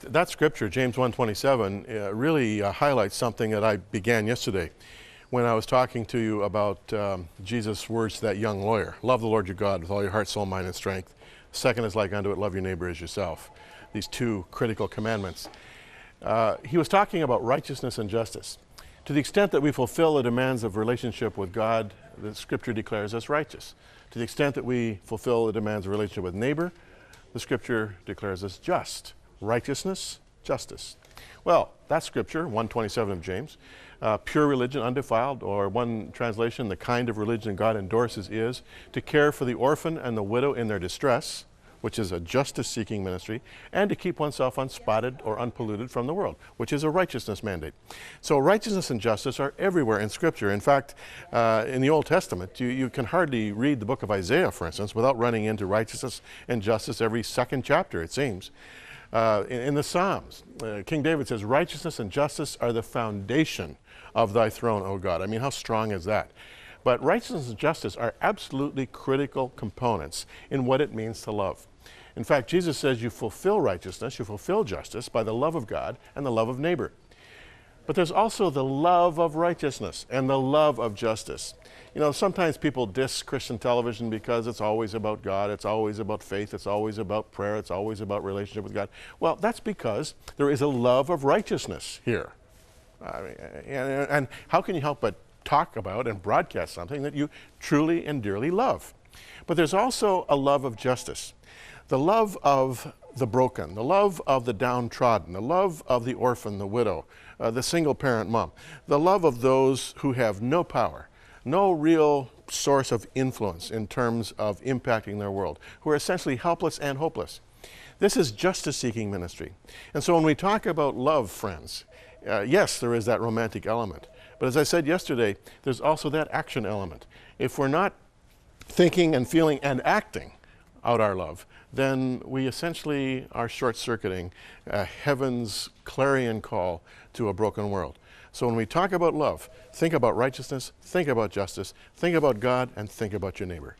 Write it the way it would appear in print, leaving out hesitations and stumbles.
that scripture, James 1:27, really highlights something that I began yesterday when I was talking to you about Jesus' words to that young lawyer. Love the Lord your God with all your heart, soul, mind, and strength. Second is like unto it, love your neighbor as yourself. These two critical commandments. He was talking about righteousness and justice. To the extent that we fulfill the demands of relationship with God, the scripture declares us righteous. To the extent that we fulfill the demands of relationship with neighbor, the scripture declares us just. Righteousness, justice. Well, that scripture, 1:27 of James, pure religion, undefiled, or one translation, the kind of religion God endorses is to care for the orphan and the widow in their distress, which is a justice-seeking ministry, and to keep oneself unspotted or unpolluted from the world, which is a righteousness mandate. So righteousness and justice are everywhere in Scripture. In fact, in the Old Testament, you can hardly read the book of Isaiah, for instance, without running into righteousness and justice every second chapter, it seems. In the Psalms, King David says, righteousness and justice are the foundation of thy throne, O God. I mean, how strong is that? But righteousness and justice are absolutely critical components in what it means to love. In fact, Jesus says you fulfill righteousness, you fulfill justice by the love of God and the love of neighbor. But there's also the love of righteousness and the love of justice. You know, sometimes people diss Christian television because it's always about God, it's always about faith, it's always about prayer, it's always about relationship with God. Well, that's because there is a love of righteousness here. And how can you help but talk about and broadcast something that you truly and dearly love? But there's also a love of justice. The love of the broken, the love of the downtrodden, the love of the orphan, the widow, the single-parent mom, the love of those who have no power, no real source of influence in terms of impacting their world, who are essentially helpless and hopeless. This is justice-seeking ministry. And so when we talk about love, friends, yes, there is that romantic element. But as I said yesterday, there's also that action element. If we're not thinking and feeling and acting out our love, then we essentially are short-circuiting heaven's clarion call to a broken world. So when we talk about love, think about righteousness, think about justice, think about God, and think about your neighbor.